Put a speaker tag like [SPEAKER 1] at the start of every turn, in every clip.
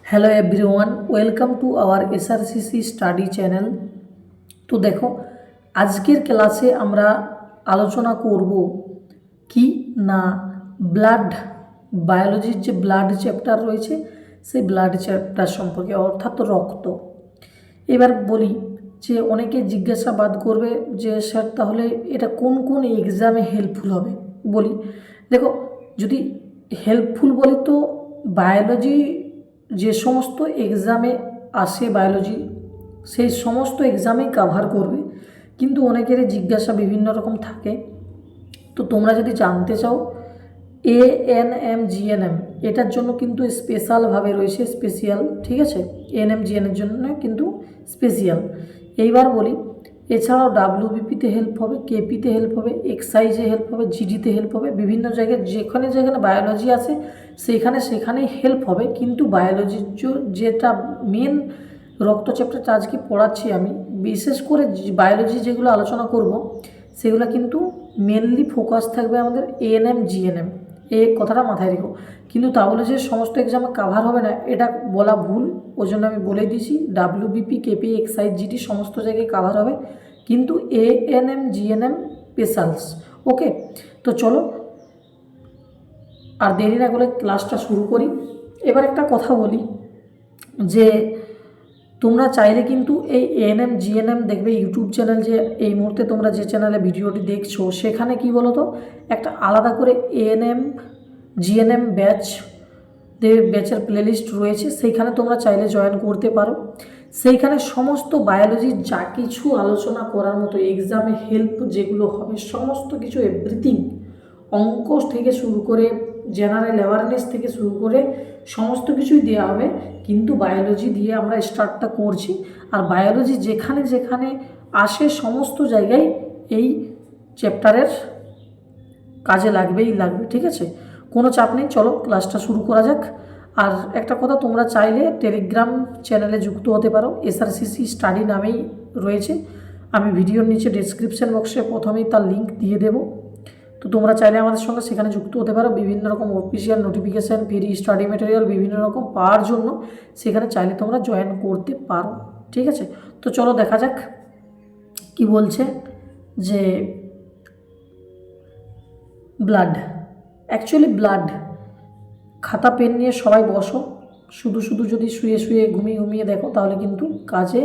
[SPEAKER 1] Hello everyone welcome to our SRCC study channel. तो देखो आजकेर क्लासे आमरा आलोचना करब कि ना ब्लाड बायोलॉजी जो ब्लाड चैप्टार रयेछे से ब्लाड चैप्टार सम्पर्के अर्थात रक्त। एबार बोली जे अनेके जिज्ञासाबाद करबे जे सर ताहले एटा कोन कोन एग्जामे हेल्पफुल होबे। बोली देखो यदि हेल्पफुल बोली तो बायोलॉजी যে সমস্ত এক্সামে আসে বায়োলজি সেই সমস্ত এক্সামেই কভার করবে, কিন্তু অনেকেরই জিজ্ঞাসা বিভিন্ন রকম থাকে। তো তোমরা যদি জানতে চাও এএনএম জিএনএম এটার জন্য কিন্তু স্পেশালভাবে রয়েছে স্পেশিয়াল, ঠিক আছে, এএনএম জিএনএর জন্য কিন্তু স্পেশিয়াল। এইবার বলি এছাড়াও ডাব্লিউবিপিতে হেল্প হবে, কেপিতে হেল্প হবে, এক্সাইজে হেল্প হবে, জিডিতে হেল্প হবে, বিভিন্ন জায়গায় যেখানে যেখানে বায়োলজি আছে সেখানেই হেল্প হবে। কিন্তু বায়োলজির যেটা মেন রক্ত চ্যাপ্টারটা আজকে পড়াচ্ছি আমি, বিশেষ করে বায়োলজি যেগুলো আলোচনা করব সেগুলো কিন্তু মেনলি ফোকাস থাকবে আমাদের এএনএম জিএনএম, এই কথাটা মাথায় রেখো। কিন্তু তা বলে যে সমস্ত এক্সামে কাভার হবে না এটা বলা ভুল, ওই জন্য আমি বলে দিয়েছি ডাব্লিউবিপি কেপি এক্সাইজ জিডি সমস্ত জায়গায় কাভার হবে, কিন্তু এএনএম জিএনএম স্পেশালস। ওকে, তো চলো আর দেরি না করে ক্লাসটা শুরু করি। এবার একটা কথা বলি যে তোমরা চাইলে কিন্তু এই এএনএম জিএনএম দেখবে ইউটিউব চ্যানেল, যে এই মুহূর্তে তোমরা যে চ্যানেলে ভিডিওটি দেখছো সেখানে কি বলো তো একটা আলাদা করে এএনএম জিএনএম ব্যাচের প্লেলিস্ট রয়েছে, সেইখানে তোমরা চাইলে জয়েন করতে পারো। সেইখানে সমস্ত বায়োলজির যা কিছু আলোচনা করার মতো এক্সামে হেল্প যেগুলো হবে সমস্ত কিছু এভরিথিং, অঙ্ক থেকে শুরু করে জেনারেল অ্যাওয়ারনেস থেকে শুরু করে সমস্ত কিছুই দেওয়া হবে। কিন্তু বায়োলজি দিয়ে আমরা স্টার্টটা করছি, আর বায়োলজি যেখানে যেখানে আসে সমস্ত জায়গায় এই চ্যাপ্টারের কাজে লাগবেই লাগবে, ঠিক আছে, কোনো চাপ নেই। চলো ক্লাসটা শুরু করা যাক। আর একটা কথা, তোমরা চাইলে টেলিগ্রাম চ্যানেলে যুক্ত হতে পারো, এসআরসিসি স্টাডি নামেই রয়েছে। আমি ভিডিওর নিচে ডেসক্রিপশন বক্সে প্রথমেই তার লিঙ্ক দিয়ে দেবো। তো তোমরা চাইলে আমাদের সঙ্গে সেখানে যুক্ত হতে পারো, বিভিন্ন রকম official notification, free study material বিভিন্ন রকম পাওয়ার জন্য সেখানে চাইলে তোমরা জয়েন করতে পারো, ঠিক আছে। তো চলো দেখা যাক কি বলছে। যে ব্লাড, অ্যাকচুয়ালি ব্লাড, খাতা পেন নিয়ে সবাই বসো। শুধু শুধু যদি শুয়ে শুয়ে ঘুমিয়ে দেখো তাহলে কিন্তু কাজে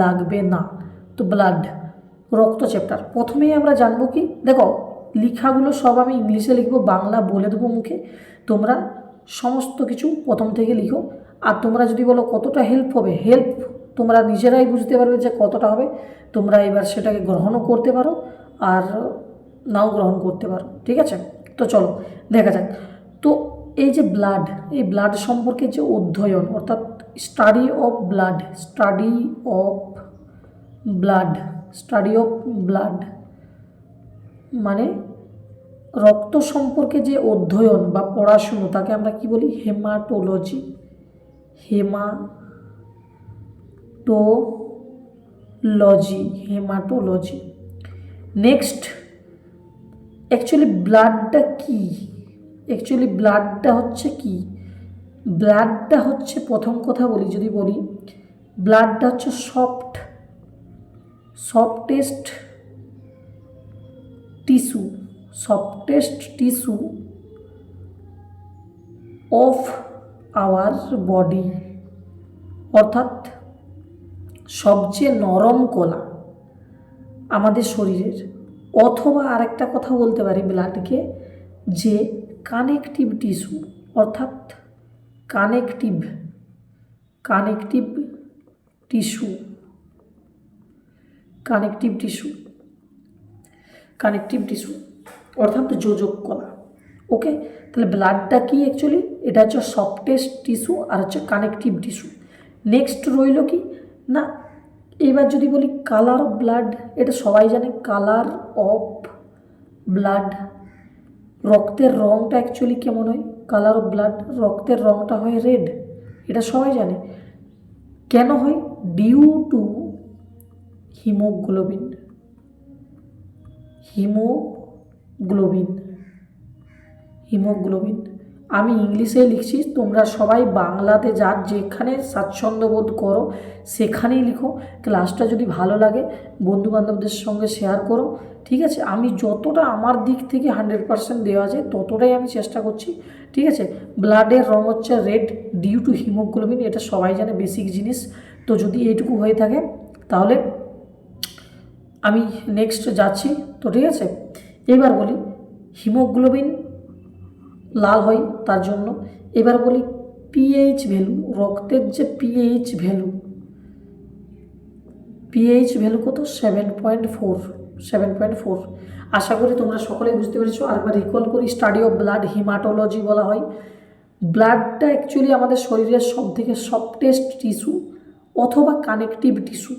[SPEAKER 1] লাগবে না। তো ব্লাড রক্ত চ্যাপ্টার প্রথমেই আমরা জানবো কি, দেখো লেখাগুলো সব আমি ইংলিশে লিখবো, বাংলা বলে দেবো মুখে, তোমরা সমস্ত কিছু প্রথম থেকে লিখো। আর তোমরা যদি বলো কতটা হেল্প হবে, হেল্প তোমরা নিজেরাই বুঝতে পারবে যে কতটা হবে। তোমরা এবার সেটাকে গ্রহণও করতে পারো আর নাও গ্রহণ করতে পারো, ঠিক আছে। তো চলো দেখা যাক। তো এই যে ব্লাড, এই ব্লাড সম্পর্কে যে অধ্যয়ন অর্থাৎ study of blood, study of blood মানে রক্ত সম্পর্কে যে অধ্যয়ন বা পড়াশুনো তাকে আমরা কি বলি, হেমাটোলজি। হেমাটোলজি। নেক্সট, অ্যাকচুয়ালি ব্লাডটা কি, ব্লাডটা হচ্ছে প্রথম কথা বলি, যদি বলি ব্লাডটা হচ্ছে softest tissue of our body, অর্থাৎ সবচেয়ে নরম কলা আমাদের শরীরের। অথবা আরেকটা কথা বলতে পারি ব্লাডকে যে কানেকটিভ টিস্যু, অর্থাৎ কানেকটিভ টিস্যু অর্থাৎ যোজক কলা। ওকে, তাহলে ব্লাডটা কি অ্যাকচুয়ালি, এটা হচ্ছে সফটেস্ট টিস্যু আর হচ্ছে কানেকটিভ টিস্যু। নেক্সট রইল কি না, এবার যদি বলি কালার অফ ব্লাড, এটা সবাই জানে কালার অফ ব্লাড, রক্তের রঙটা অ্যাকচুয়ালি কেমন হয়, কালার অফ ব্লাড রক্তের রঙটা হয় রেড, এটা সবাই জানে। কেন হয়, ডিউ টু হিমোগ্লোবিন। আমি ইংলিশেই লিখছি, তোমরা সবাই বাংলাতে যার যেখানে স্বাচ্ছন্দ্য বোধ করো সেখানেই লিখো। ক্লাসটা যদি ভালো লাগে বন্ধুবান্ধবদের সঙ্গে শেয়ার করো, ঠিক আছে। আমি যতটা আমার দিক থেকে 100% দেওয়া যায় ততটাই আমি চেষ্টা করছি, ঠিক আছে। ব্লাডের রং হচ্ছে রেড ডিউ টু হিমোগ্লোবিন, এটা সবাই জানে, বেসিক জিনিস। তো যদি এইটুকু হয়ে থাকে তাহলে আমি নেক্সট যাচ্ছি। তো ঠিক আছে, এবার বলি হিমোগ্লোবিন লাল হয় তার জন্য। এবার বলি পিএইচ ভ্যালু, রক্তের যে পিএইচ ভ্যালু, পিএইচ ভ্যালু কত? 7.4, 7.4। আশা করি তোমরা সকলেই বুঝতে পেরেছো। আরেকবার রিকল করি, স্টাডি অফ ব্লাড হিমাটোলজি বলা হয়। ব্লাডটা অ্যাকচুয়ালি আমাদের শরীরের সবথেকে সফটেস্ট টিস্যু অথবা কানেকটিভ টিস্যু,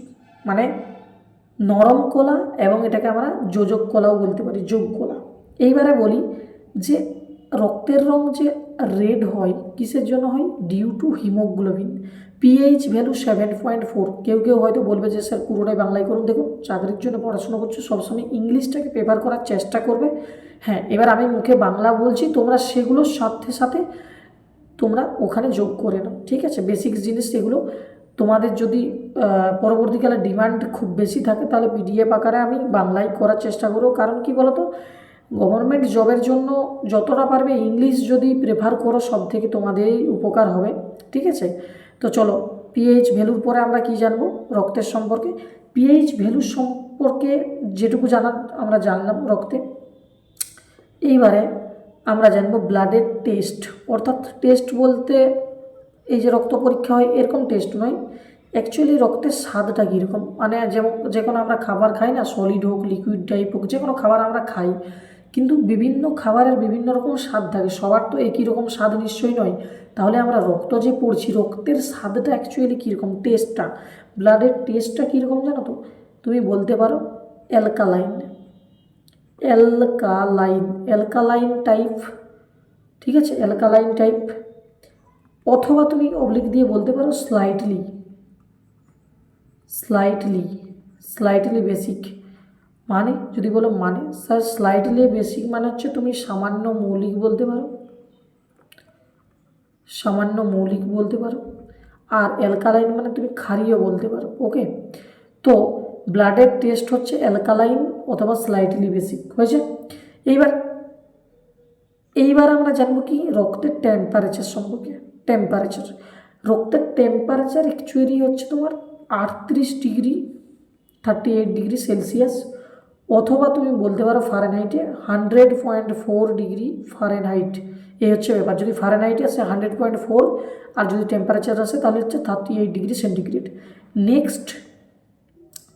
[SPEAKER 1] মানে নরম কলা, এবং এটাকে আমরা যোজক কলাও বলতে পারি, যোগ কলা। এইবারে বলি যে রক্তের রং যে রেড হয় কিসের জন্য হয়? Due to haemoglobin. PH value 7.4। কেউ কেউ হয়তো বলবে যে স্যার পুরোটাই বাংলায় করুন। দেখুন, চাকরির জন্য পড়াশোনা করছো, সবসময় ইংলিশটাকে প্রেফার করার চেষ্টা করবে। হ্যাঁ, এবার আমি মুখে বাংলা বলছি, তোমরা সেগুলোর সাথে সাথে তোমরা ওখানে যোগ করে নাও, ঠিক আছে। বেসিক জিনিস এগুলো। তোমাদের যদি পরবর্তীকালে ডিমান্ড খুব বেশি থাকে তাহলে পিডিএফ আকারে আমি বাংলায় করার চেষ্টা করব। কারণ কি বলো তো, গভর্নমেন্ট জবের জন্য যতটা পারবে ইংলিশ যদি প্রেফার করো সব থেকে তোমাদেরই উপকার হবে, ঠিক আছে। তো চলো, পিএইচ ভ্যালুর পরে আমরা কি জানবো রক্তের সম্পর্কে। পিএইচ ভ্যালু সম্পর্কে যেটুকু জানার আমরা জানলাম রক্তে। এইবারে আমরা জানবো ব্লাডের টেস্ট, অর্থাৎ টেস্ট বলতে এই যে রক্ত পরীক্ষা হয় এরকম টেস্ট নয়। অ্যাকচুয়ালি রক্তের স্বাদটা কীরকম, মানে যেমন যে কোনো আমরা খাবার খাই না, সলিড হোক লিকুইড টাইপ হোক, যে কোনো খাবার আমরা খাই, কিন্তু বিভিন্ন খাবারের বিভিন্ন রকম স্বাদ থাকে, সবার তো একই রকম স্বাদ নিশ্চয়ই নয়। তাহলে আমরা রক্ত যে পড়ছি, রক্তের স্বাদটা অ্যাকচুয়ালি কীরকম, টেস্টটা, ব্লাডের টেস্টটা কীরকম জানো তো? তুমি বলতে পারো অ্যালকালাইন, অ্যালকালাইন, অ্যালকালাইন টাইপ, ঠিক আছে, অ্যালকালাইন টাইপ। অথবা তুমি অবলিক দিয়ে বলতে পারো স্লাইটলি, স্লাইটলি, স্লাইটলি বেসিক। মানে যদি বলো মানে স্যার স্লাইটলি বেসিক মানে হচ্ছে তুমি সামান্য মৌলিক বলতে পারো, সামান্য মৌলিক বলতে পারো। আর অ্যালকালাইন মানে তুমি ক্ষারীয় বলতে পারো, ওকে। তো ব্লাডের টেস্ট হচ্ছে অ্যালকালাইন অথবা স্লাইটলি বেসিক, হয়েছে। এইবার এইবার আমরা জানবো কি রক্তের টেম্পারেচার সম্পর্কে। টেম্পারেচার, রক্তের টেম্পারেচার অ্যাকচুয়ালি হচ্ছে তোমার 38 ডিগ্রি, 38 ডিগ্রি সেলসিয়াস, অথবা তুমি বলতে পারো ফারেনহাইটে 100.4 ডিগ্রি ফারেনহাইট। এই হচ্ছে ব্যাপার। যদি ফারেনহাইটে আসে 100.4, আর যদি টেম্পারেচার আসে তাহলে হচ্ছে 38 ডিগ্রি সেন্টিগ্রেড। নেক্সট,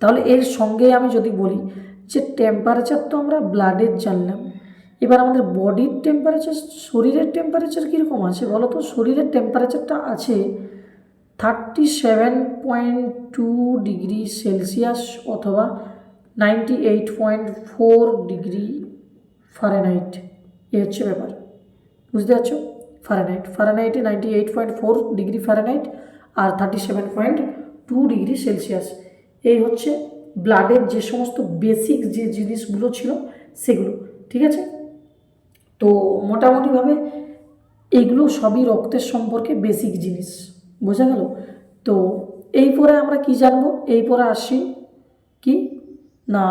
[SPEAKER 1] তাহলে এর সঙ্গে আমি যদি বলি যে টেম্পারেচার তো আমরা ব্লাডের জানলাম, এবার আমাদের বডির টেম্পারেচার, শরীরের টেম্পারেচার কীরকম আছে বলো তো? শরীরের টেম্পারেচারটা আছে 37.2 ডিগ্রি সেলসিয়াস অথবা 98.4 ডিগ্রি ফারেনহাইট। এ হচ্ছে ব্যাপার, বুঝতে পারছো? ফারেনহাইট, ফারেনহাইটে 98.4 ডিগ্রি ফারেনহাইট আর 37.2 ডিগ্রি সেলসিয়াস। এই হচ্ছে ব্লাডের যে সমস্ত বেসিক যে জিনিসগুলো ছিল সেগুলো, ঠিক আছে। তো মোটামুটিভাবে এইগুলো সবই রক্তের সম্পর্কে বেসিক জিনিস, বোঝা গেল? তো এই পরে আমরা কি জানবো? এই পরে আসি কি না,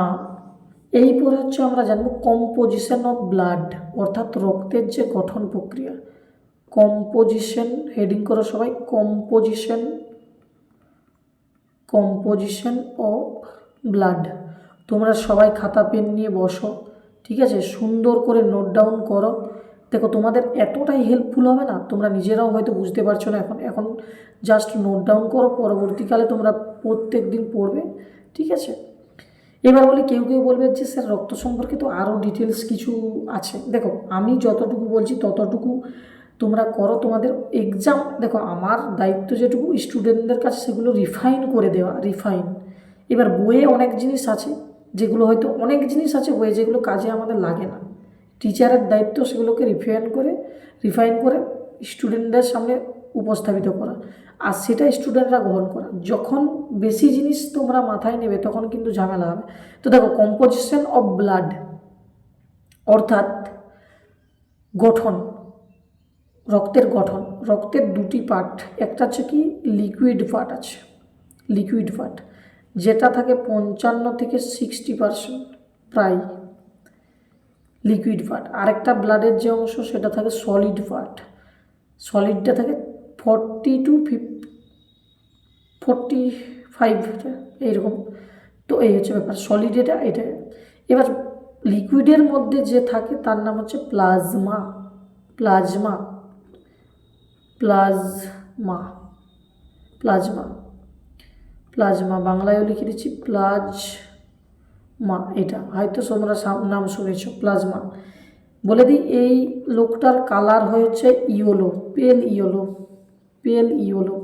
[SPEAKER 1] এই পরে হচ্ছে আমরা জানবো কম্পোজিশন অফ ব্লাড, অর্থাৎ রক্তের যে গঠন প্রক্রিয়া। কম্পোজিশন, হেডিং করো সবাই, কম্পোজিশন, কম্পোজিশন অফ ব্লাড। তোমরা সবাই খাতা পেন নিয়ে বসো, ঠিক আছে, সুন্দর করে নোট ডাউন করো। দেখো তোমাদের এতটাই হেল্পফুল হবে না, তোমরা নিজেরাও হয়তো বুঝতে পারছো না এখন, এখন জাস্ট নোট ডাউন করো, পরবর্তীকালে তোমরা প্রত্যেক দিন পড়বে, ঠিক আছে। এবার বলি, কেউ কেউ বলবে যে স্যার রক্ত সম্পর্কে তো আরও ডিটেলস কিছু আছে। দেখো আমি যতটুকু বলছি ততটুকু তোমরা করো, তোমাদের এক্সাম, দেখো আমার দায়িত্ব যেটুকু স্টুডেন্টদের কাছে সেগুলো রিফাইন করে দেওয়া, রিফাইন। এবার বইয়ে অনেক জিনিস আছে যেগুলো হয়তো, অনেক জিনিস আছে বইয়ে যেগুলো কাজে আমাদের লাগে না, টিচারের দায়িত্ব সেগুলোকে রিফাইন করে স্টুডেন্টদের সামনে উপস্থাপিত করা, আর সেটা স্টুডেন্টরা গ্রহণ করা। যখন বেশি জিনিস তোমরা মাথায় নেবে তখন কিন্তু ঝামেলা হবে। তো দেখো কম্পোজিশন অফ ব্লাড অর্থাৎ গঠন, রক্তের গঠন, রক্তের দুটি পার্ট, একটা হচ্ছে কি লিকুইড পার্ট আছে, লিকুইড পার্ট যেটা থাকে 55 থেকে 60% প্রায় লিকুইড পার্ট, আরেকটা ব্লাডের যে অংশ সেটা থাকে সলিড পার্ট, সলিডটা থাকে 40 to 45 এইরকম। তো এই হচ্ছে ব্যাপার, সলিড এটা। এবার লিকুইডের মধ্যে যে থাকে তার নাম হচ্ছে plasma, plasma, plasma, plasma, plasma বাংলায়ও লিখে দিচ্ছি প্লাজমা, এটা হয়তো তোমরা নাম শুনেছ প্লাজমা। বলে দিই এই লোকটার কালার হচ্ছে ইয়েলো, পেল ইয়েলো, পেল ইয়েলো,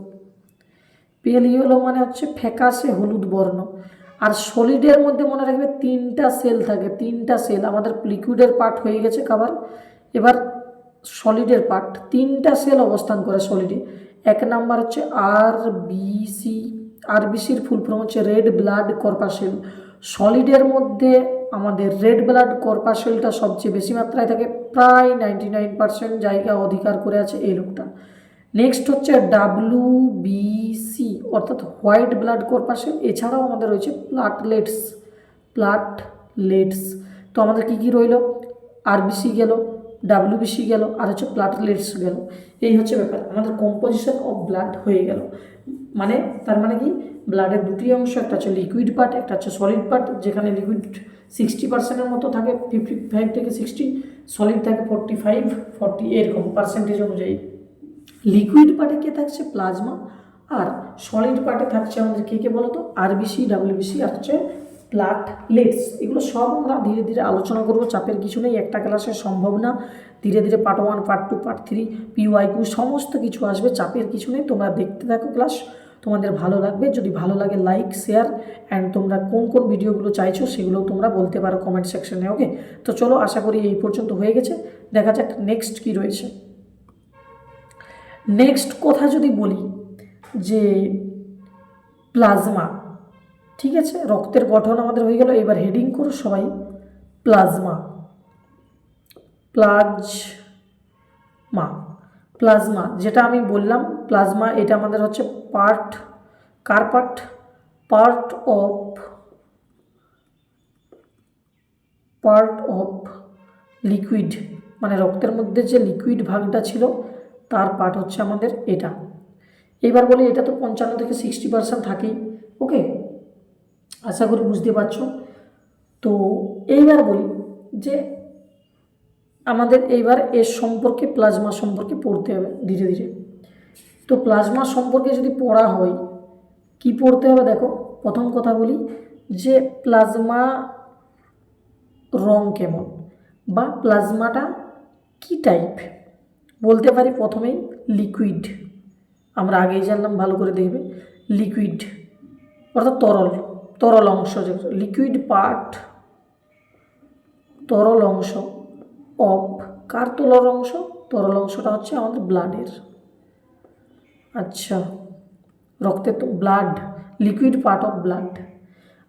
[SPEAKER 1] পেল ইয়েলো মানে হচ্ছে ফ্যাকাশে হলুদ বর্ণ। আর সলিডের মধ্যে মনে রাখবে 3টা সেল থাকে, 3টা সেল। আমাদের লিকুইডের পার্ট হয়ে গেছে কভার, এবার সলিডের পার্ট 3টা সেল অবস্থান করে সলিডে। এক নাম্বার হচ্ছে আরবিসি, আরবিসির ফুল ফর্ম হচ্ছে রেড ব্লাড কর্পাসেল। সলিডের মধ্যে আমাদের রেড ব্লাড কর্পাসেলটা সবচেয়ে বেশি মাত্রায় থাকে, প্রায় 99% জায়গা অধিকার করে আছে এই লোকটা। নেক্সট হচ্ছে ডাব্লিউবিসি অর্থাৎ হোয়াইট ব্লাড কর্পাসেল। এছাড়াও আমাদের রয়েছে প্লাটলেটস, প্লাটলেটস। তো আমাদের কী কী রইল, আরবিসি গেল, ডাব্লিউবিসি গেল, আর হচ্ছে প্লাটলেটস গেল। এই হচ্ছে ব্যাপার, আমাদের কম্পোজিশন অফ ব্লাড হয়ে গেল। মানে তার মানে কি, ব্লাডের দুটি অংশ, একটা হচ্ছে লিকুইড পার্ট, একটা হচ্ছে সলিড পার্ট। যেখানে লিকুইড 60%-এর মতো থাকে, 55 থেকে 60, সলিড থাকে 45-40 এরকম পার্সেন্টেজ অনুযায়ী। লিকুইড পার্টে কে থাকছে, প্লাজমা। আর সলিড পার্টে থাকছে আমাদের কে বলতো, আরবিসি, ডাব্লিউবিসি আর হচ্ছে প্লাটলেটস। এগুলো সব আমরা ধীরে ধীরে আলোচনা করব, চাপের কিছু নেই, একটা ক্লাসে সম্ভব না। ধীরে ধীরে পার্ট 1, পার্ট 2, পার্ট 3, পিওয়াইকিউ সমস্ত কিছু আসবে, চাপের কিছু নেই। তোমরা দেখতে থাকো ক্লাস, তোমাদের ভালো লাগবে। যদি ভালো লাগে লাইক, শেয়ার অ্যান্ড তোমরা কোন কোন ভিডিওগুলো চাইছো সেগুলো তোমরা বলতে পারো কমেন্ট সেকশনে। ওকে, তো চলো, আশা করি এই পর্যন্ত হয়ে গেছে। দেখা যাক নেক্সট কি রয়েছে। নেক্সট কথা যদি বলি যে প্লাজমা, ঠিক আছে, রক্তের গঠন আমাদের হয়ে গেল। এবার হেডিং করো সবাই, প্লাজমা, প্লাজমা, প্লাজমা। যেটা আমি বললাম প্লাজমা, এটা আমাদের হচ্ছে part, car part, part of liquid, মানে রক্তের মধ্যে যে লিকুইড ভাগটা ছিল তার পার্ট হচ্ছে আমাদের এটা। এবার বলি, এটা তো 55 থেকে 60% থাকেই। ওকে, আশা করি বুঝতে পারছো। তো এইবার বলি যে আমাদের এইবার এর সম্পর্কে, প্লাজমা সম্পর্কে পড়তে হবে ধীরে ধীরে। তো প্লাজমা সম্পর্কে যদি পড়া হয়, কি পড়তে হবে দেখো। প্রথম কথা বলি যে প্লাজমা রং কেমন, বা প্লাজমাটা কি টাইপ। বলতে পারি প্রথমেই লিকুইড, আমরা আগেই জানলাম, ভালো করে দেখবে। লিকুইড অর্থাৎ তরল, তরল অংশ, যেটা লিকুইড পার্ট, তরল অংশ অফ, কার তরল অংশ, তরল অংশটা হচ্ছে আমাদের ব্লাডের। আচ্ছা, রক্তের তো blood, liquid part of blood.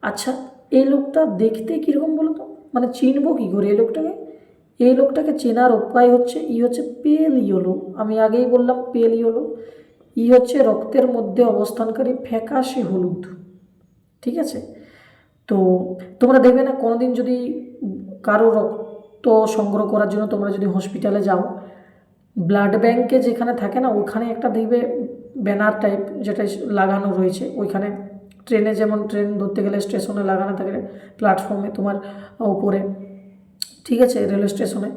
[SPEAKER 1] আচ্ছা, এই লোকটা দেখতে কীরকম বলো তো, মানে চিনবো কী করে এই লোকটাকে? এই লোকটাকে চেনার উপায় হচ্ছে, হচ্ছে পেল ইয়েলো। আমি আগেই বললাম পেল ইয়েলো। হচ্ছে রক্তের মধ্যে অবস্থানকারী ফ্যাকাশে হলুদ, ঠিক আছে। তো তোমরা দেখবে না, কোনোদিন যদি কারো রক্ত সংগ্রহ করার জন্য তোমরা যদি হসপিটালে যাও, ব্লাড ব্যাংকে যেখানে থাকে না, ওখানে একটা দেখবে ব্যানার টাইপ যেটা লাগানো রয়েছে ওইখানে। ট্রেনে যেমন ট্রেন ধরতে গেলে স্টেশনে লাগানো থাকে, প্ল্যাটফর্মে তোমার ওপরে, ঠিক আছে, রেলওয়ে স্টেশনে,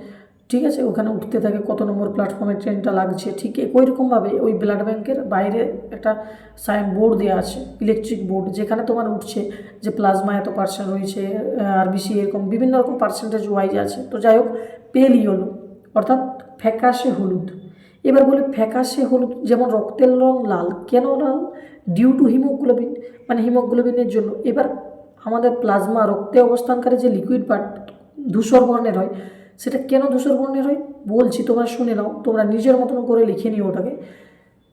[SPEAKER 1] ঠিক আছে, ওখানে উঠতে থাকে কত নম্বর প্ল্যাটফর্মে ট্রেনটা লাগছে। ঠিক ওই রকমভাবে ওই ব্লাড ব্যাংকের বাইরে একটা বোর্ড দেওয়া আছে, ইলেকট্রিক বোর্ড, যেখানে তোমার উঠছে যে প্লাজমা এত পার্সেন্ট রয়েছে, আরবিসি এরকম বিভিন্ন রকম পার্সেন্টেজ ওয়াইজ আছে। তো যাই হোক, পেল ইয়েলো অর্থাৎ ফ্যাকাশে হলুদ। এবার বলি ফ্যাকাশে হলুদ, যেমন রক্তের রং লাল, কেন লাল? ডিউ টু হিমোগ্লোবিন, মানে হিমোগ্লোবিনের জন্য। এবার আমাদের প্লাজমা, রক্তে অবস্থানকারী যে লিকুইড পার্ট ধূসর বর্ণের হয়, সেটা কেন ধূসর বর্ণের হয় বলছি, তোমরা শুনে নাও, তোমরা নিজের মতন করে লিখে নিও ওটাকে।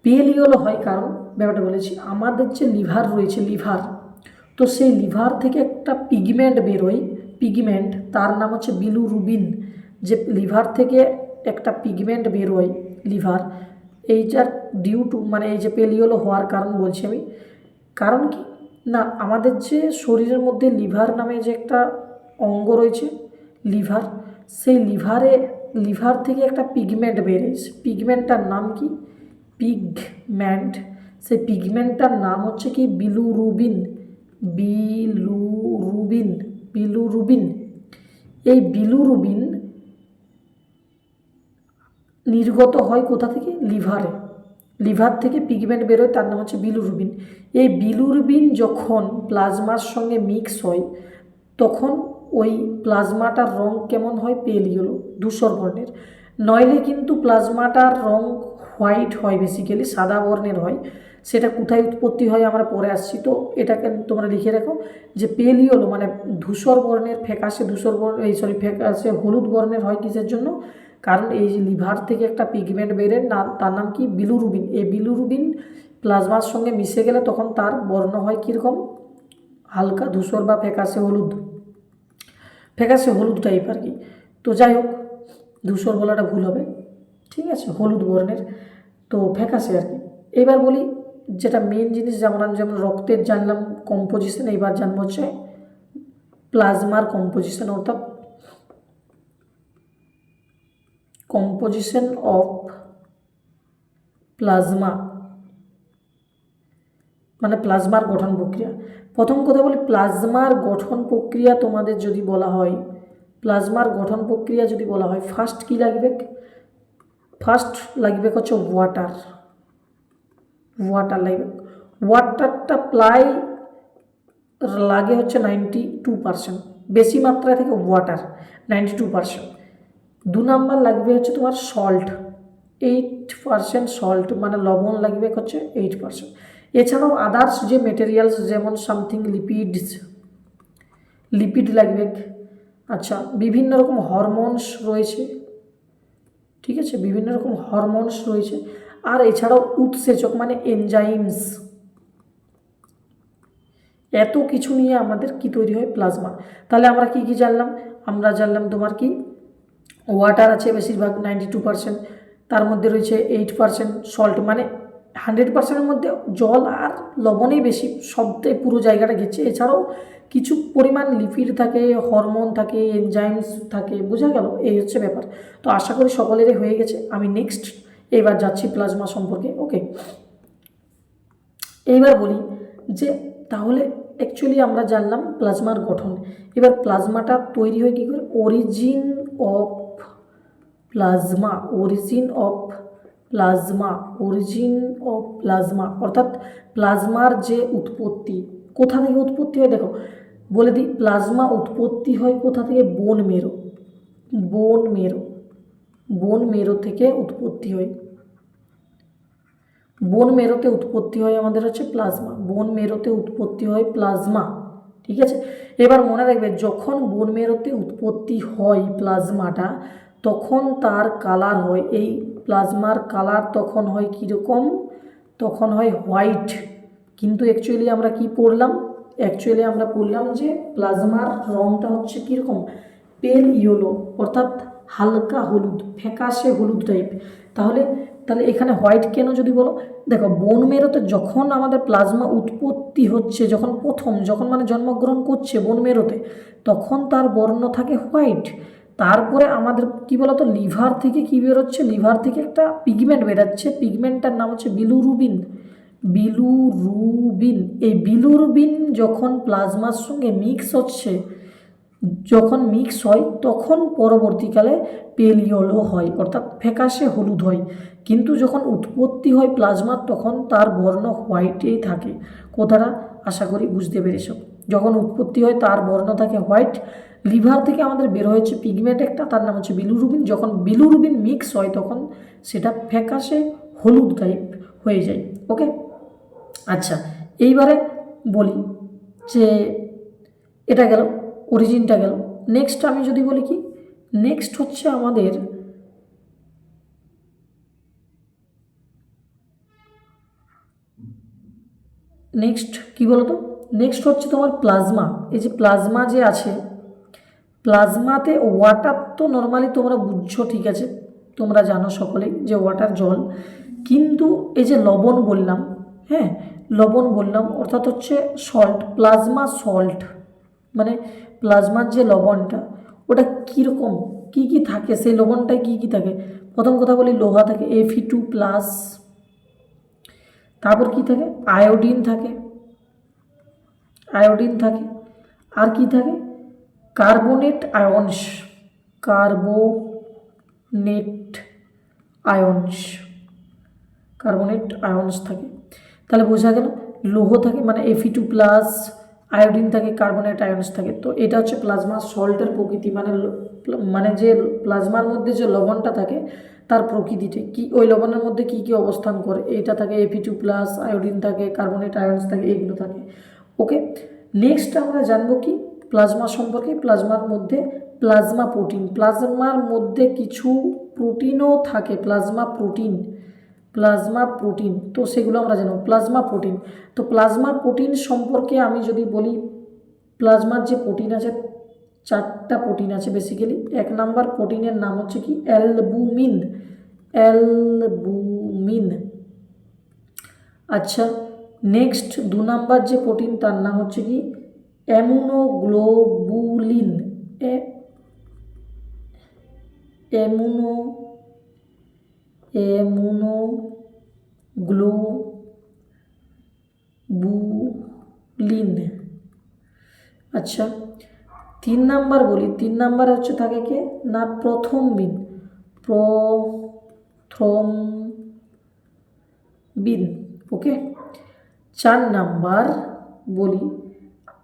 [SPEAKER 1] পেল ইয়েলো হয় কারণ, ব্যাপারটা বলেছি, আমাদের যে লিভার রয়েছে, লিভার, তো সেই লিভার থেকে একটা পিগমেন্ট বেরোয়, পিগমেন্ট, তার নাম হচ্ছে বিলিরুবিন। যে লিভার থেকে একটা পিগমেন্ট বেরোয়, লিভার, এইটার ডিউ টু মানে এই যে পেল ইয়েলো হওয়ার কারণ বলছি আমি, কারণ কি না আমাদের যে শরীরের মধ্যে লিভার নামে যে একটা অঙ্গ রয়েছে লিভার, সেই লিভার থেকে একটা পিগমেন্ট বেরিয়েছে, পিগমেন্টটার নাম কি পিগমেন্ট, সেই পিগমেন্টটার নাম হচ্ছে কি বিলুরুবিন, বিলুরুবিন, বিলুরুবিন। এই বিলুরুবিন নির্গত হয় কোথা থেকে, লিভারে, লিভার থেকে পিগমেন্ট বেরোয় তার নাম হচ্ছে বিলুরুবিন। এই বিলুরুবিন যখন প্লাজমার সঙ্গে মিক্স হয় তখন ওই প্লাজমাটার রং কেমন হয়, পেল ইয়েলো, ধূসর বর্ণের। নইলে কিন্তু প্লাজমাটার রং হোয়াইট হয়, বেসিক্যালি সাদা বর্ণের হয়। সেটা কোথায় উৎপত্তি হয় আমরা পরে আসছি, তো এটাকে তোমরা লিখে রাখো যে পেল ইয়েলো মানে ধূসর বর্ণের, ফ্যাকাশে ধূসর বর্ণ ফ্যাকাশে হলুদ বর্ণের হয় কিসের জন্য, কারণ এই যে লিভার থেকে একটা পিগমেন্ট বেরেন না, তার নাম কি বিলুরুবিন। এই বিলুরুবিন প্লাজমার সঙ্গে মিশে গেলে তখন তার বর্ণ হয় কীরকম, হালকা ধূসর বা ফ্যাকাশে হলুদ, ফ্যাকাশে হলুদ টাইপ আর কি। তো যাই হোক, ধূসর বলাটা ভুল হবে, ঠিক আছে, হলুদ বর্ণের, তো ফ্যাকাশে আর কি। এবার বলি যেটা মেন জিনিস, যেমন রক্তের জানলাম কম্পোজিশন, এইবার জানবো হচ্ছে প্লাজমার কম্পোজিশন, অর্থাৎ কম্পোজিশন অফ প্লাজমা মানে প্লাজমার গঠন প্রক্রিয়া। প্রথম কথা বলি প্লাজমার গঠন প্রক্রিয়া তোমাদের যদি বলা হয়, প্লাজমার গঠন প্রক্রিয়া যদি বলা হয়, ফার্স্ট কি লাগবে, ফার্স্ট লাগবে হচ্ছে ওয়াটার, ওয়াটার লাগবে, ওয়াটারটা প্রায় লাগে হচ্ছে 92%, বেশি মাত্রা থেকে ওয়াটার 92%। 2 নাম্বার লাগবে হচ্ছে তোমার সল্ট, 8% সল্ট মানে লবণ লাগবে হচ্ছে 8%। এছাড়াও আদার্স যে মেটেরিয়ালস যেমন সামথিং লিপিড লাগবে, আচ্ছা বিভিন্ন রকম হরমোনস রয়েছে, ঠিক আছে, বিভিন্ন রকম হরমোনস রয়েছে, আর এছাড়াও উৎসেচক মানে এনজাইমস, এত কিছু নিয়ে আমাদের কি তৈরি হয়, প্লাজমা। তাহলে আমরা কি কি জানলাম, আমরা জানলাম তোমার কি ওয়াটার আছে বেশিরভাগ 92%, তার মধ্যে রয়েছে 8% সল্ট, মানে 100%-এর মধ্যে জল আর লবণেই বেশি, সবটাই পুরো জায়গাটা ঘিরছে। এছাড়াও কিছু পরিমাণ লিপিড থাকে, হরমোন থাকে, এনজাইমস থাকে, বোঝা গেল, এই হচ্ছে ব্যাপার। তো আশা করি সকলেরই হয়ে গেছে। আমি নেক্সট এবার যাচ্ছি প্লাজমা সম্পর্কে, ওকে। এইবার বলি যে তাহলে অ্যাকচুয়ালি আমরা জানলাম প্লাজমার গঠন, এবার প্লাজমাটা তৈরি হয় কী করে, origin of plasma, origin of plasma, origin of plasma অর্থাৎ প্লাজমার যে উৎপত্তি, কোথা থেকে উৎপত্তি হয় দেখো বলে দিই, প্লাজমা উৎপত্তি হয় কোথা থেকে, বোন মেরো, বোন মেরো, বোন মেরো থেকে উৎপত্তি হয়, বোন মেরোতে উৎপত্তি হয় আমাদের হচ্ছে প্লাজমা, বোন মেরোতে উৎপত্তি হয় প্লাজমা, ঠিক আছে। এবার মনে রাখবে যখন বোন মেরোতে উৎপত্তি হয় প্লাজমাটা তখন তার কালার হয়, এই প্লাজমার কালার তখন হয় কীরকম, তখন হয় হোয়াইট। কিন্তু অ্যাকচুয়ালি আমরা কি পড়লাম, অ্যাকচুয়ালি আমরা পড়লাম যে প্লাজমার রঙটা হচ্ছে কীরকম, পেল ইয়েলো, অর্থাৎ হালকা হলুদ, ফ্যাকাশে হলুদ টাইপ। তাহলে তাহলে এখানে হোয়াইট কেন যদি বলো, দেখো বোন মেরোতে যখন আমাদের প্লাজমা উৎপত্তি হচ্ছে, যখন মানে জন্মগ্রহণ করছে বোন মেরোতে, তখন তার বর্ণ থাকে হোয়াইট। তারপরে আমাদের কি বলতো লিভার থেকে কি বেরোচ্ছে, লিভার থেকে একটা পিগমেন্ট বেরোচ্ছে, পিগমেন্টটার নাম হচ্ছে বিলুরুবিন, বিলুরুবিন। এই বিলুরুবিন যখন প্লাজমার সঙ্গে মিক্স হচ্ছে, যখন মিক্স হয় তখন পরবর্তীকালে পেল ইয়েলো হয়, অর্থাৎ ফ্যাকাশে হলুদ হয়। কিন্তু যখন উৎপত্তি হয় প্লাজমার তখন তার বর্ণ হোয়াইটেই থাকে। কথাটা আশা করি বুঝতে পেরেছ, যখন উৎপত্তি হয় তার বর্ণ থাকে হোয়াইট, লিভার থেকে আমাদের বের হয়েছে পিগমেন্ট একটা, তার নাম হচ্ছে বিলুরুবিন, যখন বিলুরুবিন মিক্স হয় তখন সেটা ফ্যাকাশে হলুদ টাইপ হয়ে যায়, ওকে। আচ্ছা এইবারে বলি যে এটা গেল, অরিজিনটা গেল। নেক্সট আমি যদি বলি কি, নেক্সট হচ্ছে আমাদের নেক্সট কি বলতো, নেক্সট হচ্ছে তোমার প্লাজমা। এই যে প্লাজমা যে আছে, প্লাজমাতে ওয়াটার তো নর্মালি তোমরা বুঝছো, ঠিক আছে, তোমরা জানো সকলেই যে ওয়াটার জল, কিন্তু এই যে লবণ বললাম, হ্যাঁ লবণ বললাম অর্থাৎ হচ্ছে সল্ট, প্লাজমা সল্ট, মানে প্লাজমার যে লবণটা ওটা কীরকম, কী কী থাকে, সেই লবণটায় কী কী থাকে। প্রথম কথা বলি লোহা থাকে Fe2+, তারপর কি থাকে আয়োডিন থাকে, আয়োডিন থাকে, আর কি থাকে কার্বোনেট আয়ন্স, কার্বোনেট আয়ন্স, কার্বোনেট আয়ন্স থাকে। তাহলে বোঝা গেল লৌহ থাকে মানে Fe2+, আয়োডিন থাকে, কার্বোনেট আয়ন্স থাকে। তো এটা হচ্ছে প্লাজমা সল্টের প্রকৃতি, মানে যে প্লাজমার মধ্যে যে লবণটা থাকে তার প্রকৃতিটা কি, ওই লবণের মধ্যে কি কি অবস্থান করে, এইটা থাকে Fe2+, আয়োডিন থাকে, কার্বোনেট আয়ন্স থাকে, এইগুলো থাকে। ওকে, নেক্সট আমরা জানবো কি প্লাজমা সম্পর্কে। প্লাজমার মধ্যে প্লাজমা প্রোটিন, প্লাজমার মধ্যে কিছু প্রোটিনও থাকে, প্লাজমা প্রোটিন, প্লাজমা প্রোটিন, তো সেগুলো আমরা জানবো প্লাজমা প্রোটিন। তো প্লাজমা প্রোটিন সম্পর্কে আমি যদি বলি, প্লাজমার যে প্রোটিন আছে 4টা প্রোটিন আছে বেসিক্যালি। 1 নাম্বার প্রোটিনের নাম হচ্ছে কি অ্যালবুমিন, অ্যালবুমিন। আচ্ছা, নেক্সট 2 নাম্বার যে প্রোটিন তার নাম হচ্ছে কি অ্যামিউনোগ্লোবুলিন, অ্যামিউনোগ্লোবুলিন। আচ্ছা, 3 নাম্বার বলি, 3 নাম্বার হচ্ছে থাকে কে না প্রথমবিন, প্রথমবিন। ওকে, 4 নাম্বার বলি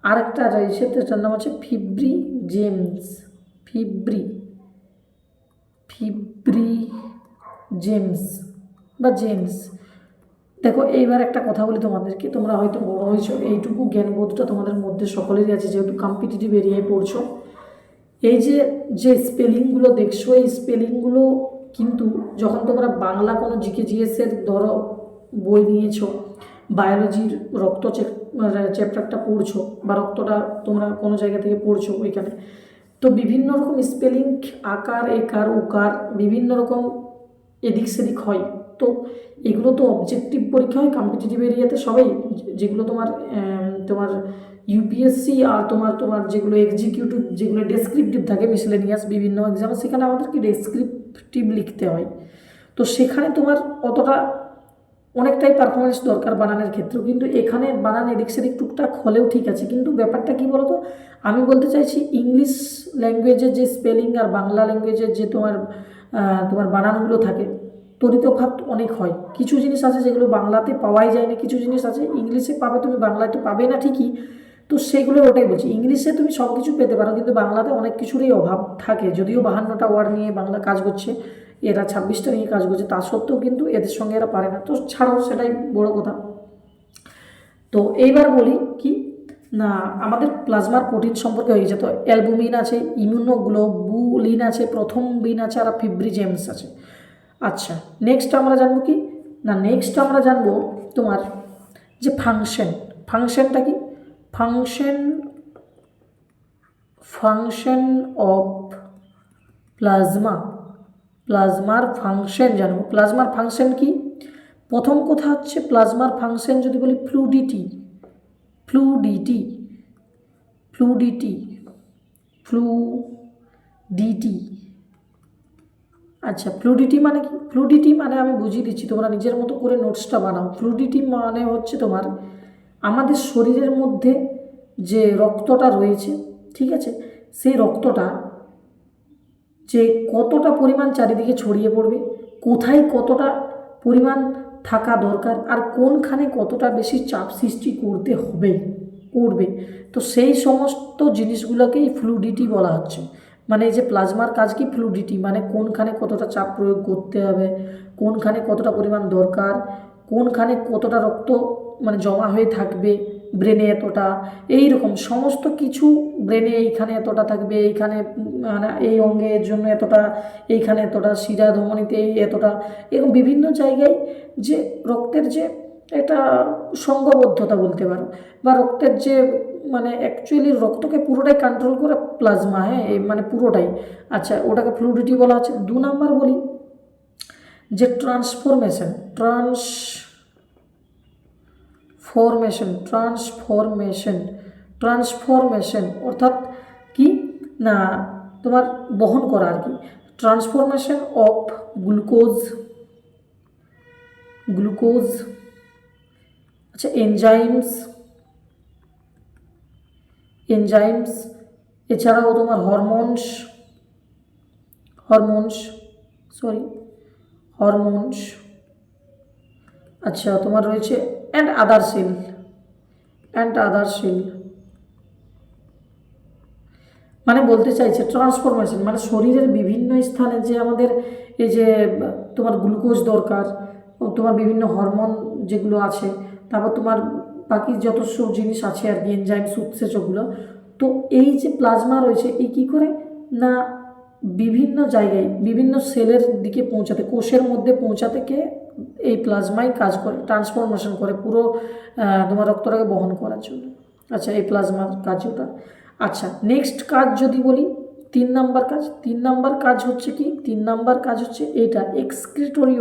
[SPEAKER 1] আরেকটা রয়েছে, তার নাম হচ্ছে ফিব্রিজেমস, ফিব্রিজেমস বা জেমস। দেখো এইবার একটা কথা বলি তোমাদেরকে, তোমরা হয়তো বড় হয়েছো, এইটুকু জ্ঞানবোধটা তোমাদের মধ্যে সকলেরই আছে যেহেতু কম্পিটিটিভ এরিয়ায় পড়ছো। এই যে স্পেলিংগুলো দেখছো, এই স্পেলিংগুলো কিন্তু যখন তোমরা বাংলা কোনো জিকেজিএসের ধরো বই নিয়েছো, বায়োলজির রক্ত চ্যাপ্টারটা পড়ছো বা রক্তটা তোমরা কোনো জায়গা থেকে পড়ছো ওইখানে, তো বিভিন্ন রকম স্পেলিং, আকার একার উকার বিভিন্ন রকম এদিক সেদিক হয়। তো এগুলো তো অবজেক্টিভ পরীক্ষা হয় কম্পিটিটিভ এরিয়াতে সবাই, যেগুলো তোমার তোমার ইউপিএসসি আর তোমার যেগুলো এক্সিকিউটিভ, যেগুলো ডেসক্রিপটিভ থাকে মিসলেনিয়াস বিভিন্ন এক্সামে, সেখানে আমাদেরকে ডেসক্রিপটিভ লিখতে হয়। তো সেখানে তোমার অতটা অনেকটাই পারফরমেন্স দরকার বানানের ক্ষেত্রেও, কিন্তু এখানে বানান এদিক সেদিক টুকটাক হলেও ঠিক আছে। কিন্তু ব্যাপারটা কি বলতো, আমি বলতে চাইছি ইংলিশ ল্যাঙ্গুয়েজের যে স্পেলিং আর বাংলা ল্যাঙ্গুয়েজের যে তোমার বানানগুলো থাকে তরিতফাত অনেক হয়। কিছু জিনিস আছে যেগুলো বাংলাতে পাওয়াই যায় না, কিছু জিনিস আছে ইংলিশে পাবে, তুমি বাংলায় তো পাবে না ঠিকই। তো সেগুলো ওটাই বলছি, ইংলিশে তুমি সব কিছু পেতে পারো কিন্তু বাংলাতে অনেক কিছুরই অভাব থাকে। যদিও 52টা ওয়ার্ড নিয়ে বাংলা কাজ করছে, এরা 26টা নিয়ে কাজ করছে, তা সত্ত্বেও কিন্তু এদের সঙ্গে এরা পারে না। তো ছাড়ো, সেটাই বড় কথা। তো এইবার বলি কি না আমাদের প্লাজমার প্রোটিন সম্পর্কে হয়ে গেছে। তো অ্যালবুমিন আছে, ইমিউনোগ্লোবুলিন আছে, প্রথমবিন আছে, আর ফিব্রিজেমস আছে। আচ্ছা, নেক্সট আমরা জানবো কি না, নেক্সট আমরা জানবো তোমার যে ফাংশনটা কি, ফাংশন অফ প্লাজমার ফাংশন জানবো। প্লাজমার ফাংশন কি, প্রথম কথা হচ্ছে প্লাজমার ফাংশন যদি বলি ফ্লুইডিটি। আচ্ছা, ফ্লুইডিটি মানে কি, ফ্লুইডিটি মানে আমি বুঝিয়ে দিচ্ছি, তোমরা নিজের মতো করে নোটসটা বানাও। ফ্লুইডিটি মানে হচ্ছে তোমার আমাদের শরীরের মধ্যে যে রক্তটা রয়েছে, ঠিক আছে, সেই রক্তটা যে কতটা পরিমাণ চারিদিকে ছড়িয়ে পড়বে, কোথায় কতটা পরিমাণ থাকা দরকার, আর কোনখানে কতটা বেশি চাপ সৃষ্টি করবে, তো সেই সমস্ত জিনিসগুলোকেই ফ্লুইডিটি বলা হচ্ছে। মানে এই যে প্লাজমার কাজ কি, ফ্লুইডিটি মানে কোনখানে কতটা চাপ প্রয়োগ করতে হবে, কোনখানে কতটা পরিমাণ দরকার, কোনখানে কতটা রক্ত মানে জমা হয়ে থাকবে, ব্রেনে এতটা, এই রকম সমস্ত কিছু, ব্রেনে এইখানে এতটা থাকবে, এইখানে মানে এই অঙ্গের জন্য এতটা, এইখানে এতটা, শিরা ধমনীতে এতটা, এরকম বিভিন্ন জায়গায় যে রক্তের যে একটা সংঘবদ্ধতা বলতে পারো, বা রক্তের যে মানে অ্যাকচুয়ালি রক্তকে পুরোটাই কন্ট্রোল করে প্লাজমা, হ্যাঁ এই মানে পুরোটাই। আচ্ছা, ওটাকে ফ্লুইডিটি বলা হচ্ছে। 2 নাম্বার বলি যে ট্রান্সফরমেশন ট্রান্সফরমেশন অর্থাৎ কি না তোমার বহন করা আর কি। ট্রান্সফরমেশন অফ গ্লুকোজ আচ্ছা এনজাইমস এছাড়াও তোমার হরমোনস আচ্ছা তোমার রয়েছে অ্যান্ড আদার সেল মানে বলতে চাইছে ট্রান্সফরমেশন মানে শরীরের বিভিন্ন স্থানে যে আমাদের এই যে তোমার গ্লুকোজ দরকার, তোমার বিভিন্ন হরমোন যেগুলো আছে, তারপর তোমার বাকি যত সব জিনিস আছে আর কি, এনজাইমস উৎসেচকগুলো, তো এই যে প্লাজমা রয়েছে এই কী করে না বিভিন্ন জায়গায় বিভিন্ন সেলের দিকে পৌঁছাতে, কোষের মধ্যে পৌঁছাতে কে এই প্লাজমাই কাজ করে, ট্রান্সফরমেশন করে পুরো তোমার রক্তটাকে বহন করার জন্য। আচ্ছা এই প্লাজমার কাজ ওটা। আচ্ছা নেক্সট কাজ যদি বলি 3 নাম্বার কাজ হচ্ছে কি, 3 নাম্বার কাজ হচ্ছে এটা এক্সক্রিটরি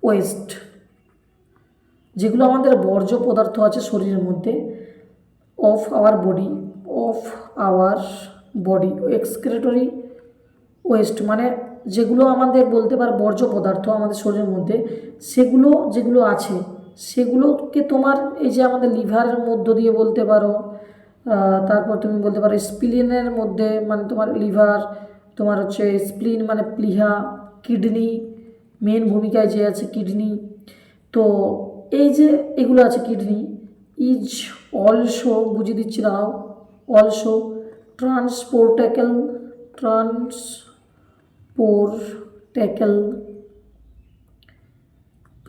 [SPEAKER 1] ওয়েস্ট যেগুলো আমাদের বর্জ্য পদার্থ আছে শরীরের মধ্যে of our body excretory West মানে যেগুলো আমাদের বলতে পার বর্জ্য পদার্থ আমাদের শরীরের মধ্যে, সেগুলো যেগুলো আছে সেগুলোকে তোমার এই যে আমাদের লিভারের মধ্য দিয়ে বলতে পারো, তারপর তুমি বলতে পারো স্প্লিনের মধ্যে মানে তোমার লিভার, তোমার হচ্ছে স্প্লিন মানে প্লিহা, কিডনি মেন ভূমিকায় যে আছে কিডনি, তো এই যে এগুলো আছে কিডনি ইজ অলসো বুঝিয়ে দিচ্ছি দাও অলসো ট্রান্সপোর্টেবল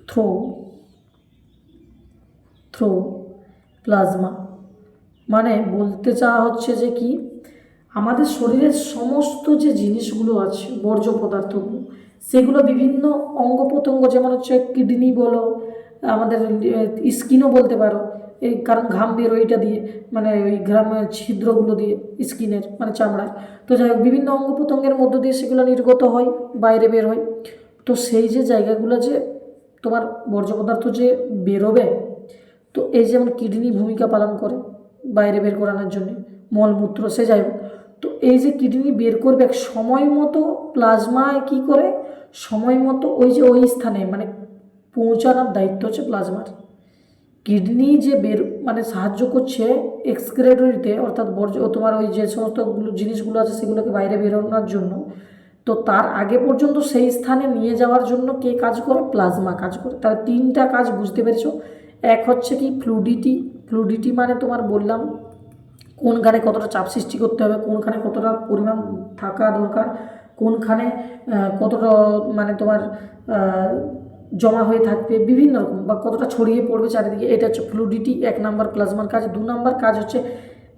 [SPEAKER 1] থ্রো প্লাজমা। মানে বলতে চাওয়া হচ্ছে যে কি আমাদের শরীরের সমস্ত যে জিনিসগুলো আছে বর্জ্য পদার্থগুলো সেগুলো বিভিন্ন অঙ্গ প্রত্যঙ্গ যেমন হচ্ছে কিডনি বলো, আমাদের স্কিনও বলতে পারো, এই কারণ ঘাম বের ওইটা দিয়ে মানে ওই ঘামের ছিদ্রগুলো দিয়ে স্কিনের মানে চামড়ায়, তো যাই হোক বিভিন্ন অঙ্গ প্রত্যঙ্গের মধ্য দিয়ে সেগুলো নির্গত হয় বাইরে বের হয়। তো সেই যে জায়গাগুলো যে তোমার বর্জ্য পদার্থ যে বেরোবে, তো এই যেমন কিডনি ভূমিকা পালন করে বাইরে বের করানোর জন্যে মলমূত্র সে যাই হোক, তো এই যে কিডনি বের করবে সময় মতো প্লাজমায় কী করে সময় মতো ওই যে ওই স্থানে মানে পৌঁছানোর দায়িত্ব হচ্ছে প্লাজমার। কিডনি যে বের মানে সাহায্য করছে এক্সক্রেটরিতে অর্থাৎ বর্জ্য তোমার ওই যে সমস্ত জিনিসগুলো আছে সেগুলোকে বাইরে বেরোনোর জন্য, তো তার আগে পর্যন্ত সেই স্থানে নিয়ে যাওয়ার জন্য কে কাজ করে, প্লাজমা কাজ করে। তার 3টা কাজ বুঝতে পেরেছো। এক হচ্ছে কি ফ্লুইডিটি মানে তোমার বললাম কোনখানে কতটা চাপ সৃষ্টি করতে হবে, কোনখানে কতটা পরিমাণ থাকা দরকার, কোনখানে কতটা মানে তোমার জমা হয়ে থাকবে বিভিন্ন রকম বা কতটা ছড়িয়ে পড়বে চারিদিকে, এটা হচ্ছে ফ্লুইডিটি 1 নাম্বার প্লাজমার কাজ। 2 নাম্বার কাজ হচ্ছে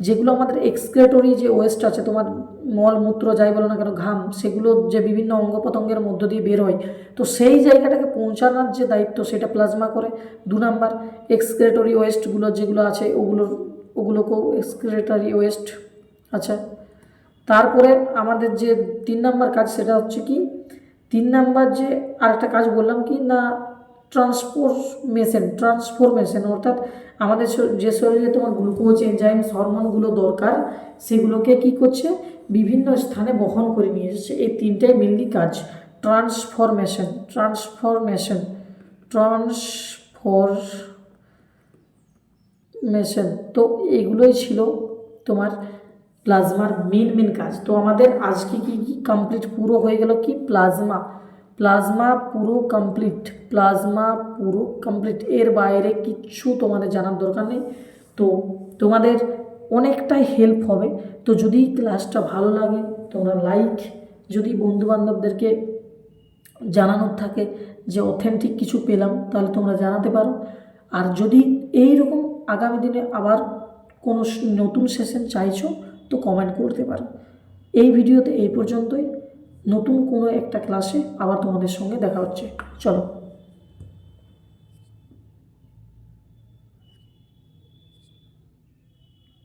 [SPEAKER 1] যেগুলো আমাদের এক্সক্রেটরি যে ওয়েস্ট আছে তোমার মলমূত্র যাই বলো না কেন ঘাম, সেগুলো যে বিভিন্ন অঙ্গ প্রত্যঙ্গের মধ্য দিয়ে বের হয়, তো সেই জায়গাটাকে পৌঁছানোর যে দায়িত্ব সেটা প্লাজমা করে। 2 নাম্বার এক্সক্রেটরি ওয়েস্টগুলো যেগুলো আছে ওগুলোকেও এক্সক্রেটরি ওয়েস্ট। আচ্ছা তারপরে আমাদের যে 3 নাম্বার কাজ সেটা হচ্ছে কি 3 নাম্বার যে আরেকটা কাজ বললাম কি না ট্রান্সফরমেশন অর্থাৎ আমাদের যে শরীরে তোমার গ্লুকোজ এনজাইমস হরমোনগুলো দরকার সেগুলোকে কি করছে বিভিন্ন স্থানে বহন করে নিয়ে এসেছে। এই 3টাই মেনলি কাজ ট্রান্সফরমেশন তো এগুলোই ছিল তোমার প্লাজমার মেন কাজ। তো আমাদের আজকে কি কমপ্লিট পুরো হয়ে গেল কি প্লাজমা পুরো কমপ্লিট এর বাইরে কিচ্ছু তোমাদের জানার দরকার নেই। তো তোমাদের অনেকটাই হেল্প হবে। তো যদি ক্লাসটা ভালো লাগে তোমরা লাইক, যদি বন্ধুবান্ধবদেরকে জানানোর থাকে যে অথেন্টিক কিছু পেলাম তাহলে তোমরা জানাতে পারো। আর যদি এই রকম আগামী দিনে আবার কোনো নতুন সেশন চাইছো তো কমেন্ট করতে পারো। এই ভিডিওতে এই পর্যন্তই, নতুন কোনো একটা ক্লাসে আবার তোমাদের সঙ্গে দেখা হচ্ছে। চলো।